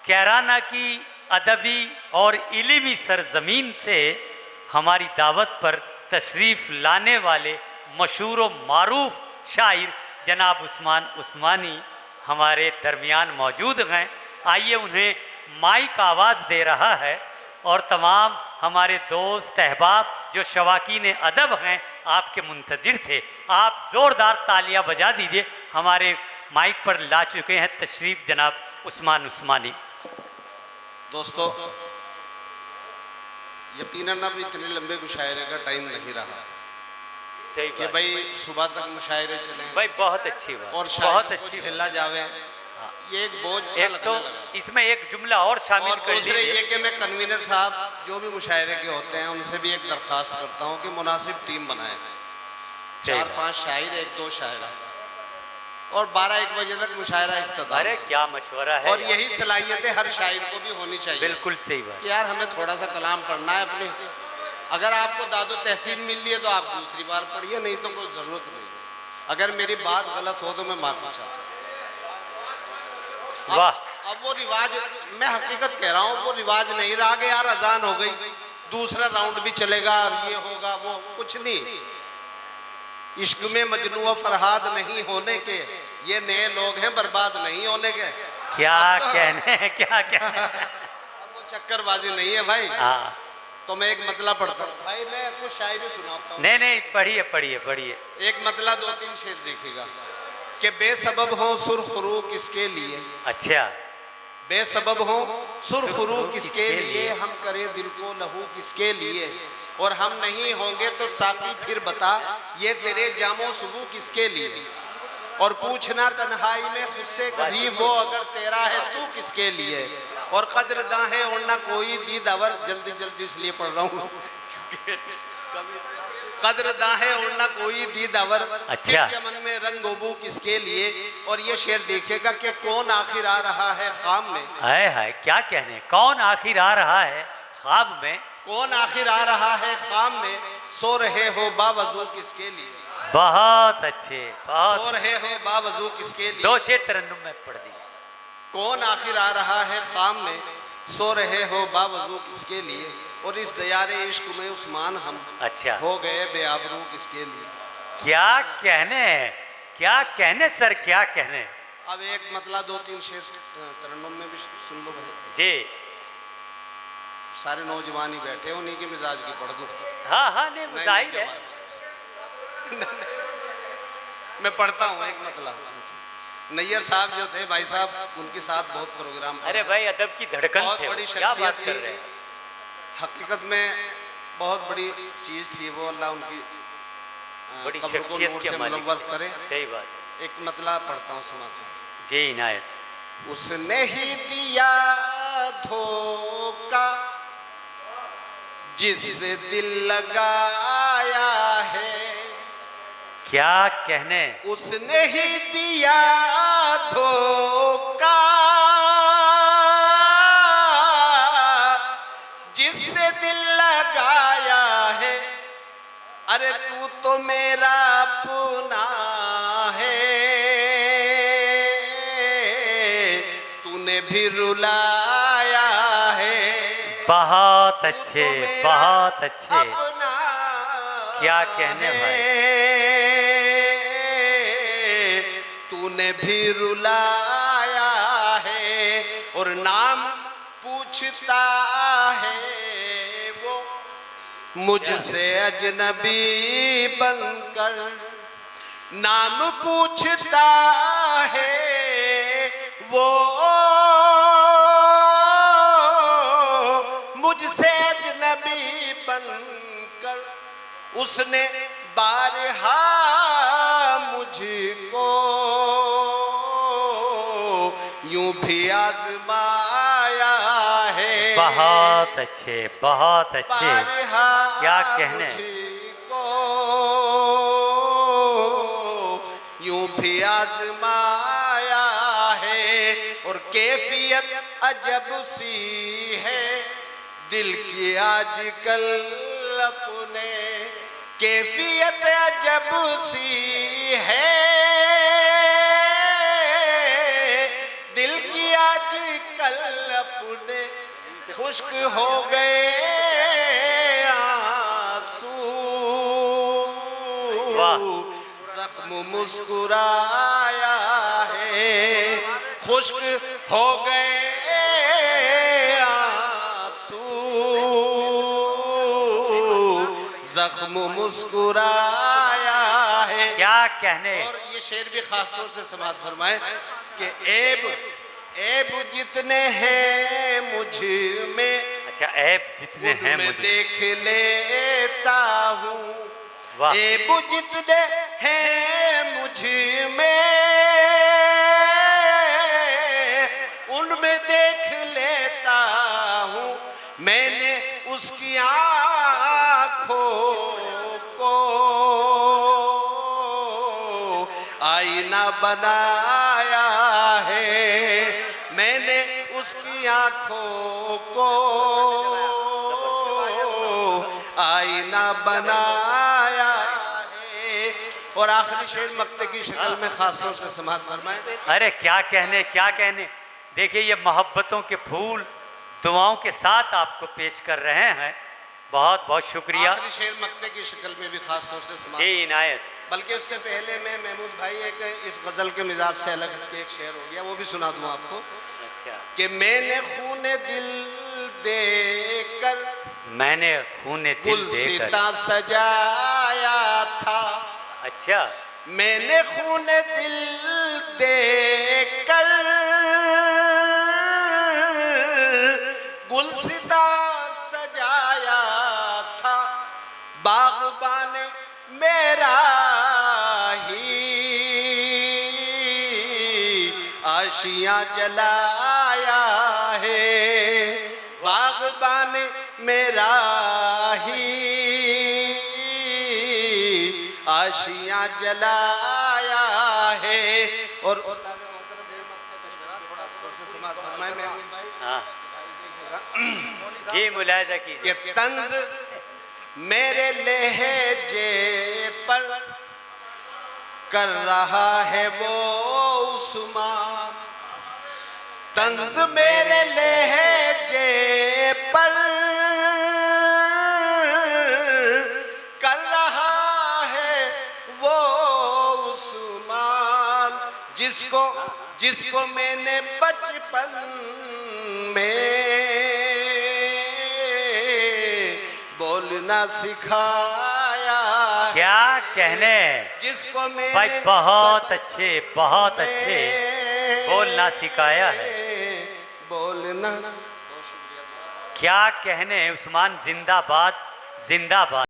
कैराना की अदबी और इल्मी सरजमीन से हमारी दावत पर तशरीफ़ लाने वाले मशहूर व मारूफ शायर जनाब उस्मान उस्मानी हमारे दरमियान मौजूद हैं। आइए उन्हें माइक आवाज़ दे रहा है और तमाम हमारे दोस्त अहबाब जो शवाकीन अदब हैं आपके मुंतज़िर थे, आप ज़ोरदार तालियां बजा दीजिए। हमारे माइक पर ला चुके हैं तशरीफ़ जनाब उस्मान उस्मानी। दोस्तों, यकीनन अब इतने लंबे मुशायरे का टाइम नहीं रहा। सही कि भाई सुबह तक मुशायरे चले भाई, बहुत अच्छी बात और बहुत अच्छी हिला जावे। हाँ। ये एक बोझ सा एक तो लगने लगा। इसमें एक जुमला और शामिल और कर दूसरे लीजिए। ये कि मैं कन्वीनर साहब जो भी मुशायरे के होते हैं उनसे भी एक दरख्वास्त करता हूँ कि मुनासिब टीम बनाए, 4-5 शायर, 1-2 शायरा, और 12-1 बजे तक मुशायरा इख्तिताम। अरे क्या मशवरा है। और यही सलाहियतें हर शायर को भी होनी चाहिए। बिल्कुल सही बात। कि यार हमें थोड़ा सा कलाम पढ़ना है अपने, अगर आपको दादो तहसीन मिल रही है तो आप दूसरी बार पढ़िए, नहीं तो कोई ज़रूरत नहीं। अगर मेरी बात गलत हो तो मैं माफ़ी चाहता हूँ। वाह। अब वो रिवाज, मैं हकीकत कह रहा हूँ, वो रिवाज नहीं रहा कि यार अजान हो गई, दूसरा राउंड भी चलेगा, ये होगा, वो कुछ नहीं। इश्क में मजनू व फरहाद नहीं होने के ये नए लोग हैं, बर्बाद नहीं होने के। क्या कहने हैं, क्या कहने हैं। अब वो चक्करबाजी नहीं है भाई। हाँ, तो मैं एक मतला पढ़ता हूँ भाई, मैं कुछ शायरी सुनाता हूँ। नहीं नहीं, पढ़िए पढ़िए पढ़िए। एक मतला 2-3 शेर देखिएगा कि बेसबब हो सुरखरू किसके लिए, अच्छा, बेसबब हो सुरखरू किसके लिए, हम करे दिल को लहू किसके लिए, और हम नहीं होंगे तो साकी फिर बता ये तेरे जामो सुबह किसके लिए, और पूछना तन्हाई में खुद से कभी वो अगर तेरा है तू किसके लिए, और कद्रदाहें उड़ना कोई दीदावर, जल्दी जल्दी इसलिए पढ़ रहा हूँ कद्रदाहें उड़ना कोई दीदावर, अच्छा, चमन में रंगोबू किसके लिए। और ये शेर देखिएगा कि कौन आखिर आ रहा है ख्वाब में, हाय हाय, क्या कहने, कौन आखिर आ रहा है ख्वाब में, कौन आखिर आ रहा है ख्वाब में, सो रहे हो बावजू किसके लिए, बहुत अच्छे, बहुत। सो रहे हो बावजू किसके लिए। 2 शेर तरन्नुम में पढ़ दिए। कौन आखिर आ रहा है ख्वाब में, सो रहे हो बावजू किसके लिए, और इस दयारे इश्क में उस्मान हम अच्छा, हो गए बेआबरू किसके लिए। क्या कहने, क्या कहने सर, क्या कहने। अब एक मतला 2-3 शेर तरन्नुम में भी सुन लो भाई जी। सारे नौजवान ही बैठे, उन्हीं के मिजाज की पढ़ दूँ। हाँ हाँ, नहीं जाहिर है। मैं पढ़ता हूँ एक मतला। नैयर साहब जो थे भाई साहब, उनके साथ बहुत प्रोग्राम, अरे भाई अदब की धड़कन बहुत थे, बड़ी क्या बात शख्सियत कर थी। रहे हैं। हकीकत में बहुत बड़ी चीज़ थी वो, अल्लाह उनकी बड़ी कब्र को शख्सियत नूर के से मालिक मुनव्वर थे। करे। सही बात है। एक मतला पढ़ता हूँ, समाज जी इनायत। उसने ही दिया धोखा जिससे दिल लगाया है, क्या कहने, उसने ही दिया धोखा जिससे दिल लगाया है, अरे तू तो मेरा अपना है, तूने भी रुलाया है। बहुत अच्छे, बहुत अच्छे, क्या कहने भाई। तूने भी रुलाया है, और नाम पूछता है वो मुझसे अजनबी बनकर, नाम पूछता है वो मुझसे अजनबी बनकर, उसने बारहा मुझको यूं भी आजमाया है। बहुत अच्छे, बहुत अच्छे, क्या कहने। मुझको यूं भी आजमाया है, और कैफियत अजब सी है दिल की आजकल अपने, कैफियत अजब सी है दिल की आजकल अपने खुश्क हो गए आंसू, वाह। जख्म मुस्कुराया है, खुश्क हो गए आंसू, जख्म मुस्कुराया है। क्या कहने। और ये शेर भी खास तौर से समाज फरमाए कि ऐब जितने हैं मुझ में, अच्छा, ऐब जितने हैं उनमें मुझे। देख लेता हूँ, वाह। ऐब जितने हैं मुझ में, उनमें देख लेता हूँ। मैंने उसकी आँखों को आईना बनाया है, मैंने उसकी आँखों को आईना बनाया है। और आखिरी शेर मक्ते की शक्ल में खास तौर से समाज फरमाए। अरे क्या कहने, क्या कहने। देखिए, ये मोहब्बतों के फूल दुआओं के साथ आपको पेश कर रहे हैं। बहुत बहुत शुक्रिया। आखिरी शेर मक्ते की शक्ल में भी खास तौर से समाज। जी इनायत। बल्कि उससे पहले मैं महमूद भाई एक इस गजल के मिजाज से अलग हटके एक शेर हो गया, वो भी सुना दूं आपको। अच्छा। कि मैंने खूने दिल देकर, मैंने खूने दिल देकर। गुलसिता सजाया था। अच्छा। मैंने खूने दिल देकर गुलसिता सजाया था। बागबान मेरा ही आशियां जलाया है, बागबान मेरा ही आशियां जलाया है। और हाँ जी, मुलाहिजा कीजिए। कि तंज मेरे लहजे पर कर रहा है वो उस्मान, तंज मेरे लहजे पर कर रहा है वो उस्मान, जिसको मैंने बचपन में बोलना सिखाया। क्या कहने। जिसको मैंने भाई बहुत अच्छे, बहुत अच्छे बोलना सिखाया है। बोलना। क्या कहने। उस्मान जिंदाबाद, जिंदाबाद।